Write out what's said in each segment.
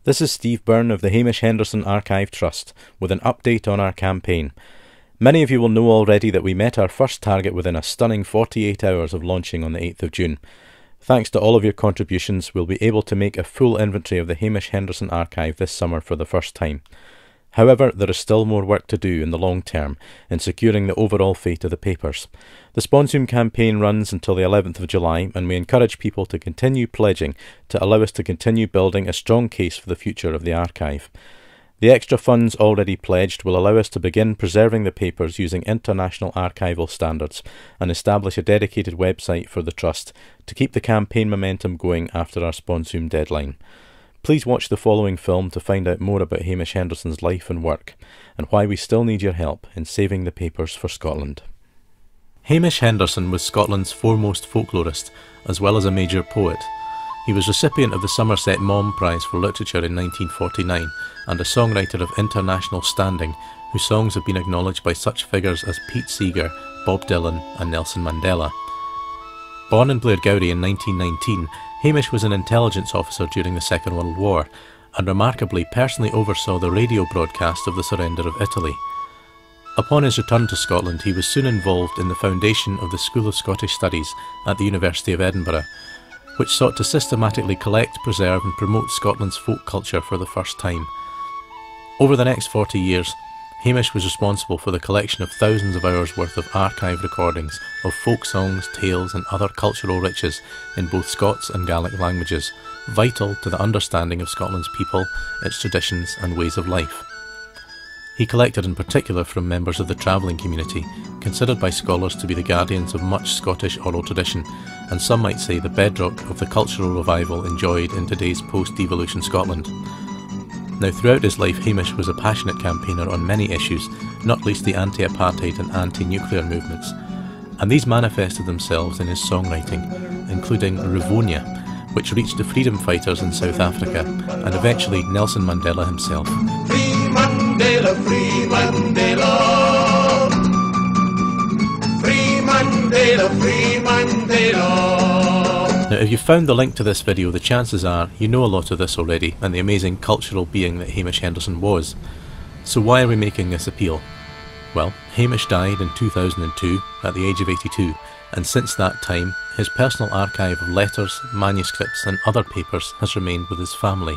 This is Steve Byrne of the Hamish Henderson Archive Trust with an update on our campaign. Many of you will know already that we met our first target within a stunning 48 hours of launching on the 8th of June. Thanks to all of your contributions, we'll be able to make a full inventory of the Hamish Henderson Archive this summer for the first time. However, there is still more work to do in the long term in securing the overall fate of the papers. The Sponsoon campaign runs until the 11th of July, and we encourage people to continue pledging to allow us to continue building a strong case for the future of the archive. The extra funds already pledged will allow us to begin preserving the papers using international archival standards and establish a dedicated website for the Trust to keep the campaign momentum going after our Sponsoon deadline. Please watch the following film to find out more about Hamish Henderson's life and work, and why we still need your help in saving the papers for Scotland. Hamish Henderson was Scotland's foremost folklorist, as well as a major poet. He was recipient of the Somerset Maugham Prize for Literature in 1949, and a songwriter of international standing, whose songs have been acknowledged by such figures as Pete Seeger, Bob Dylan and Nelson Mandela. Born in Blairgowrie in 1919, Hamish was an intelligence officer during the Second World War, and remarkably personally oversaw the radio broadcast of the surrender of Italy. Upon his return to Scotland, he was soon involved in the foundation of the School of Scottish Studies at the University of Edinburgh, which sought to systematically collect, preserve and promote Scotland's folk culture for the first time. Over the next 40 years, Hamish was responsible for the collection of thousands of hours worth of archive recordings of folk songs, tales and other cultural riches in both Scots and Gaelic languages, vital to the understanding of Scotland's people, its traditions and ways of life. He collected in particular from members of the travelling community, considered by scholars to be the guardians of much Scottish oral tradition, and some might say the bedrock of the cultural revival enjoyed in today's post-devolution Scotland. Now, throughout his life, Hamish was a passionate campaigner on many issues, not least the anti-apartheid and anti-nuclear movements, and these manifested themselves in his songwriting, including Rivonia, which reached the freedom fighters in South Africa, and eventually Nelson Mandela himself. Free Mandela, free Mandela. Free Mandela, free Mandela. Now, if you've found the link to this video, the chances are you know a lot of this already and the amazing cultural being that Hamish Henderson was. So why are we making this appeal? Well, Hamish died in 2002 at the age of 82, and since that time his personal archive of letters, manuscripts and other papers has remained with his family.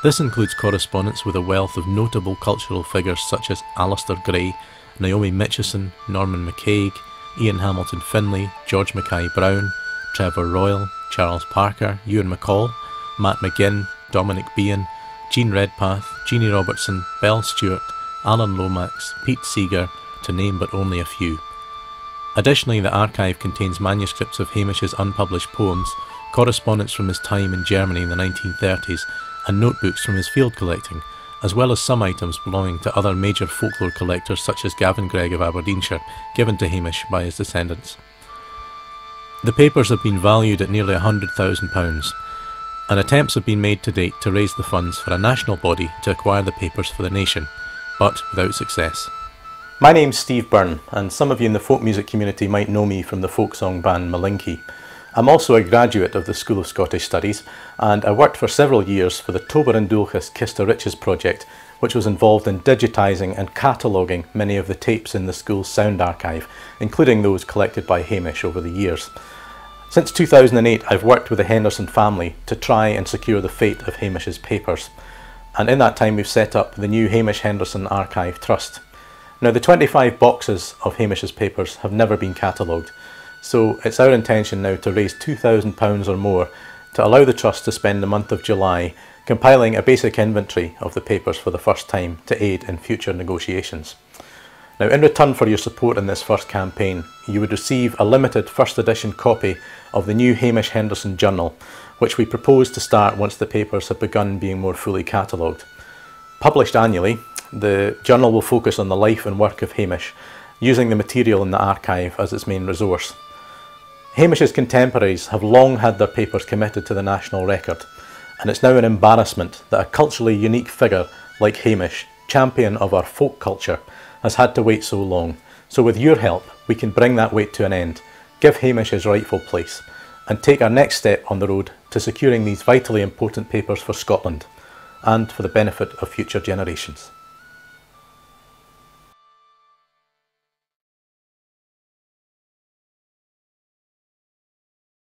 This includes correspondence with a wealth of notable cultural figures such as Alistair Gray, Naomi Mitchison, Norman McCaig, Ian Hamilton Finlay, George Mackay Brown, Trevor Royal, Charles Parker, Ewan MacColl, Matt McGinn, Dominic Behan, Jean Redpath, Jeannie Robertson, Belle Stewart, Alan Lomax, Pete Seeger, to name but only a few. Additionally, the archive contains manuscripts of Hamish's unpublished poems, correspondence from his time in Germany in the 1930s, and notebooks from his field collecting, as well as some items belonging to other major folklore collectors such as Gavin Gregg of Aberdeenshire, given to Hamish by his descendants. The papers have been valued at nearly £100,000, and attempts have been made to date to raise the funds for a national body to acquire the papers for the nation, but without success. My name's Steve Byrne, and some of you in the folk music community might know me from the folk song band Malinky. I'm also a graduate of the School of Scottish Studies, and I worked for several years for the Tober and Dulchas Kista Riches project, which was involved in digitising and cataloguing many of the tapes in the school's sound archive, including those collected by Hamish over the years. Since 2008, I've worked with the Henderson family to try and secure the fate of Hamish's papers, and in that time we've set up the new Hamish Henderson Archive Trust. Now, the 25 boxes of Hamish's papers have never been catalogued, so it's our intention now to raise £2,000 or more to allow the Trust to spend the month of July compiling a basic inventory of the papers for the first time to aid in future negotiations. Now, in return for your support in this first campaign, you would receive a limited first edition copy of the new Hamish Henderson Journal, which we propose to start once the papers have begun being more fully catalogued. Published annually, the journal will focus on the life and work of Hamish, using the material in the archive as its main resource. Hamish's contemporaries have long had their papers committed to the national record, and it's now an embarrassment that a culturally unique figure like Hamish, champion of our folk culture, has had to wait so long. So with your help, we can bring that wait to an end, give Hamish his rightful place, and take our next step on the road to securing these vitally important papers for Scotland. and for the benefit of future generations.